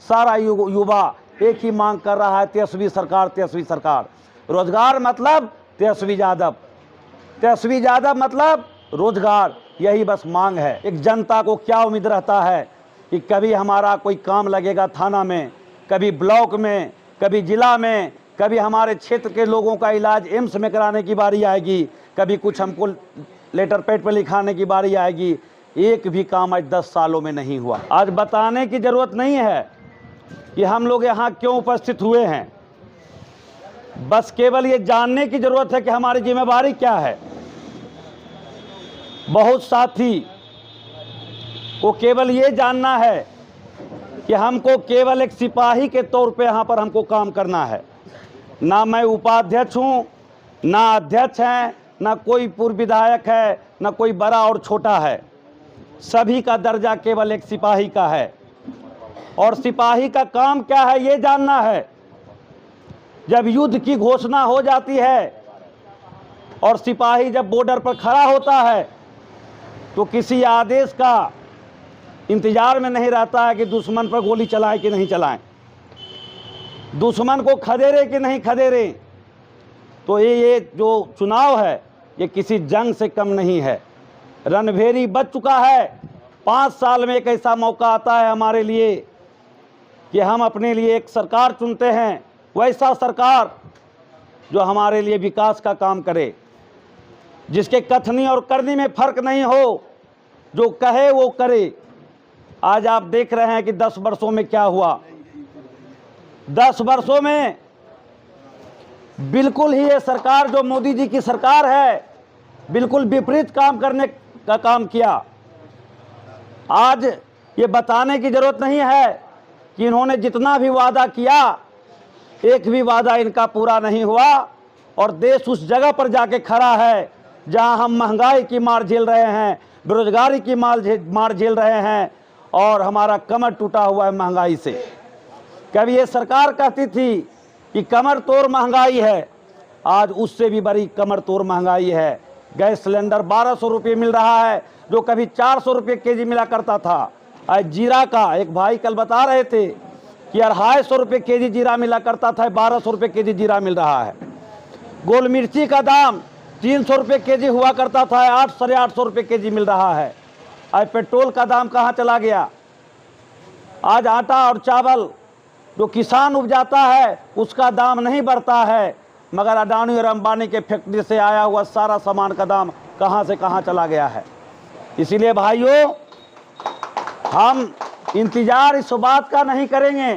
सारा युवा एक ही मांग कर रहा है, तेजस्वी सरकार, तेजस्वी सरकार। रोजगार मतलब तेजस्वी यादव मतलब रोजगार, यही बस मांग है। एक जनता को क्या उम्मीद रहता है कि कभी हमारा कोई काम लगेगा थाना में, कभी ब्लॉक में, कभी जिला में, कभी हमारे क्षेत्र के लोगों का इलाज एम्स में कराने की बारी आएगी, कभी कुछ हमको लेटर पैड पर लिखाने की बारी आएगी। एक भी काम आज 10 सालों में नहीं हुआ। आज बताने की ज़रूरत नहीं है कि हम लोग यहाँ क्यों उपस्थित हुए हैं, बस केवल ये जानने की ज़रूरत है कि हमारी जिम्मेवारी क्या है। बहुत साथी को केवल ये जानना है कि हमको केवल एक सिपाही के तौर पे यहाँ पर हमको काम करना है। ना मैं उपाध्यक्ष हूँ, ना अध्यक्ष हैं, ना कोई पूर्व विधायक है, ना कोई बड़ा और छोटा है। सभी का दर्जा केवल एक सिपाही का है। और सिपाही का काम क्या है ये जानना है। जब युद्ध की घोषणा हो जाती है और सिपाही जब बॉर्डर पर खड़ा होता है तो किसी आदेश का इंतजार में नहीं रहता है कि दुश्मन पर गोली चलाएं कि नहीं चलाएं, दुश्मन को खदेरे कि नहीं खदेरे। तो ये जो चुनाव है ये किसी जंग से कम नहीं है। रणभेरी बच चुका है। 5 साल में एक ऐसा मौका आता है हमारे लिए कि हम अपने लिए एक सरकार चुनते हैं, वैसा सरकार जो हमारे लिए विकास का काम करे, जिसके कथनी और करनी में फर्क नहीं हो, जो कहे वो करे। आज आप देख रहे हैं कि 10 वर्षों में क्या हुआ। 10 वर्षों में बिल्कुल ही ये सरकार जो मोदी जी की सरकार है बिल्कुल विपरीत काम करने का काम किया। आज ये बताने की जरूरत नहीं है कि इन्होंने जितना भी वादा किया एक भी वादा इनका पूरा नहीं हुआ और देश उस जगह पर जाके खड़ा है जहां हम महंगाई की मार झेल रहे हैं, बेरोजगारी की मार झेल रहे हैं और हमारा कमर टूटा हुआ है महंगाई से। कभी ये सरकार कहती थी कि कमर तोड़ महंगाई है, आज उससे भी बड़ी कमर तोड़ महंगाई है। गैस सिलेंडर 1200 रुपये मिल रहा है जो कभी 400 रुपये केजी मिला करता था। आज जीरा का एक भाई कल बता रहे थे कि 250 रुपये केजी जीरा मिला करता था, 1200 रुपये केजी जीरा मिल रहा है। गोल मिर्ची का दाम 300 रुपये केजी हुआ करता था, 800-850 रुपये केजी मिल रहा है। आज पेट्रोल का दाम कहाँ चला गया। आज आटा और चावल जो किसान उपजाता है उसका दाम नहीं बढ़ता है, मगर अडानी और अंबानी के फैक्ट्री से आया हुआ सारा सामान का दाम कहाँ से कहाँ चला गया है। इसीलिए भाइयों, हम इंतजार इस बात का नहीं करेंगे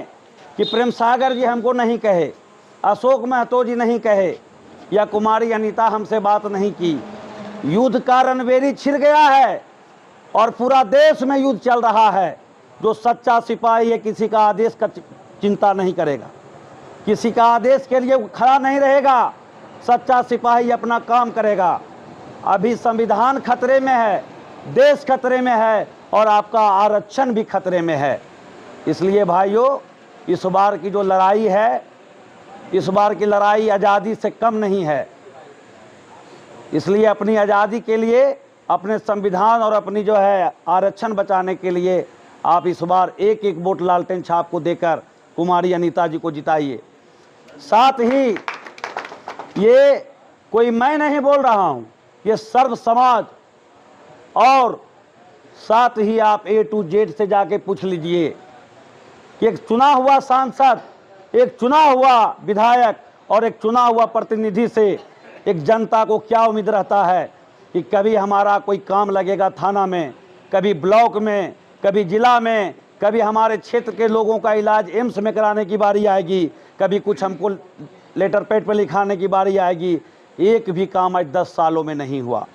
कि प्रेम सागर जी हमको नहीं कहे, अशोक महतो जी नहीं कहे या कुमारी अनीता हमसे बात नहीं की। युद्ध का रणभेरी छिड़ गया है और पूरा देश में युद्ध चल रहा है। जो सच्चा सिपाही है किसी का आदेश का चिंता नहीं करेगा, किसी का आदेश के लिए खड़ा नहीं रहेगा। सच्चा सिपाही अपना काम करेगा। अभी संविधान खतरे में है, देश खतरे में है और आपका आरक्षण भी खतरे में है। इसलिए भाइयों, इस बार की जो लड़ाई है, इस बार की लड़ाई आज़ादी से कम नहीं है। इसलिए अपनी आज़ादी के लिए, अपने संविधान और अपनी जो है आरक्षण बचाने के लिए आप इस बार एक एक वोट लालटेन छाप को देकर कुमारी अनीता जी को जिताइए। साथ ही ये कोई मैं नहीं बोल रहा हूँ, ये सर्व समाज, और साथ ही आप A to Z से जाके पूछ लीजिए कि एक चुना हुआ सांसद, एक चुना हुआ विधायक और एक चुना हुआ प्रतिनिधि से एक जनता को क्या उम्मीद रहता है कि कभी हमारा कोई काम लगेगा थाना में, कभी ब्लॉक में, कभी जिला में, कभी हमारे क्षेत्र के लोगों का इलाज एम्स में कराने की बारी आएगी, कभी कुछ हमको लेटर पैड पर लिखाने की बारी आएगी। एक भी काम आज 10 सालों में नहीं हुआ।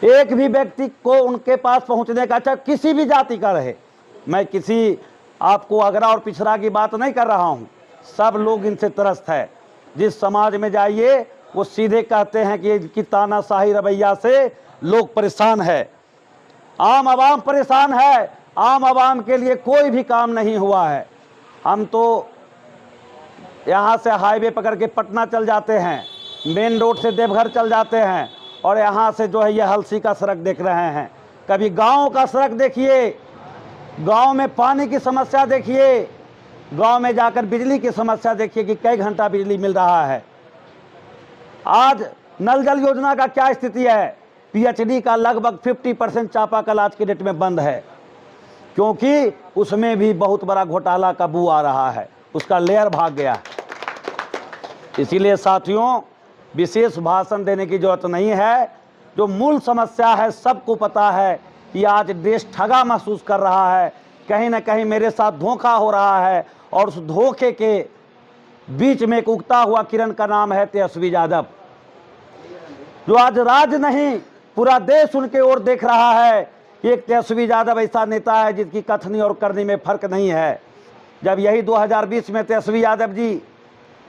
एक भी व्यक्ति को उनके पास पहुंचने का, चाहे किसी भी जाति का रहे, मैं किसी आपको अगरा और पिछड़ा की बात नहीं कर रहा हूं, सब लोग इनसे त्रस्त है। जिस समाज में जाइए वो सीधे कहते हैं कि इनकी तानाशाही रवैया से लोग परेशान है, आम आवाम परेशान है, आम आवाम के लिए कोई भी काम नहीं हुआ है। हम तो यहाँ से हाईवे पकड़ के पटना चल जाते हैं, मेन रोड से देवघर चल जाते हैं और यहाँ से जो है ये हलसी का सड़क देख रहे हैं। कभी गांव का सड़क देखिए, गांव में पानी की समस्या देखिए, गांव में जाकर बिजली की समस्या देखिए कि कई घंटा बिजली मिल रहा है। आज नल जल योजना का क्या स्थिति है? पीएचडी का लगभग 50% चापाकल आज की डेट में बंद है, क्योंकि उसमें भी बहुत बड़ा घोटाला का बू आ रहा है, उसका लेयर भाग गया है। इसीलिए साथियों, विशेष भाषण देने की जरूरत नहीं है। जो मूल समस्या है सबको पता है कि आज देश ठगा महसूस कर रहा है, कहीं ना कहीं मेरे साथ धोखा हो रहा है, और उस धोखे के बीच में एक उगता हुआ किरण का नाम है तेजस्वी यादव, जो आज राज्य नहीं पूरा देश उनके ओर देख रहा है। एक तेजस्वी यादव ऐसा नेता है जिसकी कथनी और करनी में फर्क नहीं है। जब यही 2020 में तेजस्वी यादव जी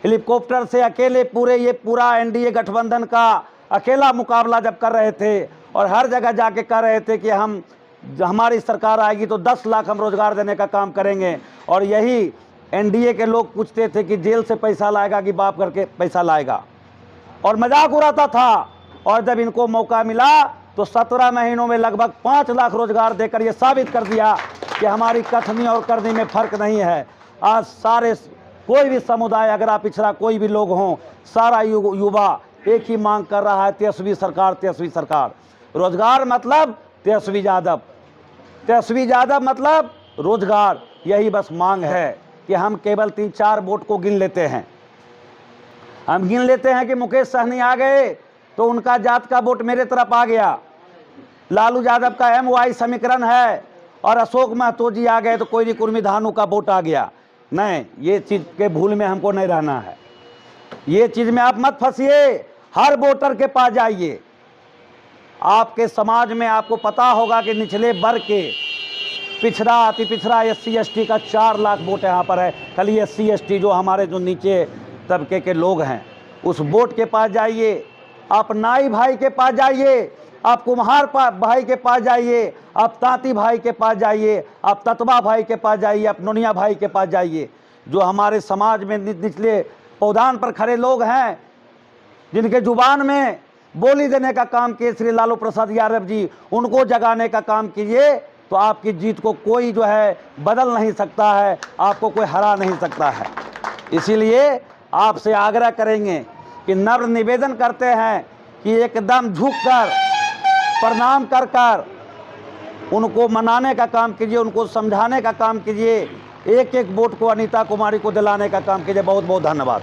हेलीकॉप्टर से अकेले पूरा एनडीए गठबंधन का अकेला मुकाबला जब कर रहे थे, और हर जगह जाके कह रहे थे कि हमारी सरकार आएगी तो 10 लाख हम रोजगार देने का काम करेंगे, और यही एनडीए के लोग पूछते थे कि जेल से पैसा लाएगा कि बाप करके पैसा लाएगा, और मजाक उड़ाता था। और जब इनको मौका मिला तो 17 महीनों में लगभग 5 लाख रोजगार देकर ये साबित कर दिया कि हमारी कथनी और करनी में फर्क नहीं है। आज सारे कोई भी समुदाय, अगर आप पिछड़ा कोई भी लोग हों, सारा युवा एक ही मांग कर रहा है, तेजस्वी सरकार, तेजस्वी सरकार। रोजगार मतलब तेजस्वी यादव, तेजस्वी यादव मतलब रोजगार। यही बस मांग है कि हम केवल 3-4 वोट को गिन लेते हैं। हम गिन लेते हैं कि मुकेश सहनी आ गए तो उनका जात का वोट मेरे तरफ आ गया, लालू यादव का MY समीकरण है, और अशोक महतो जी आ गए तो कोई कुर्मी धानु का वोट आ गया। नहीं, ये चीज़ के भूल में हमको नहीं रहना है। ये चीज़ में आप मत फंसिए। हर वोटर के पास जाइए। आपके समाज में आपको पता होगा कि निचले वर्ग के पिछड़ा, अति पिछड़ा, SC ST का 4 लाख वोट यहाँ पर है। खाली SC ST जो हमारे जो नीचे तबके के लोग हैं, उस वोट के पास जाइए। आप नाई भाई के पास जाइए, आप कुम्हार भाई के पास जाइए, आप तांती भाई के पास जाइए, आप ततवा भाई के पास जाइए, आप नोनिया भाई के पास जाइए। जो हमारे समाज में निचले पौधान पर खड़े लोग हैं, जिनके जुबान में बोली देने का काम किए श्री लालू प्रसाद यादव जी, उनको जगाने का काम कीजिए, तो आपकी जीत को कोई जो है बदल नहीं सकता है, आपको कोई हरा नहीं सकता है। इसीलिए आपसे आग्रह करेंगे कि नम्र निवेदन करते हैं कि एकदम झुककर प्रणाम कर उनको मनाने का काम कीजिए, उनको समझाने का काम कीजिए, एक एक वोट को अनीता कुमारी को दिलाने का काम कीजिए। बहुत बहुत धन्यवाद।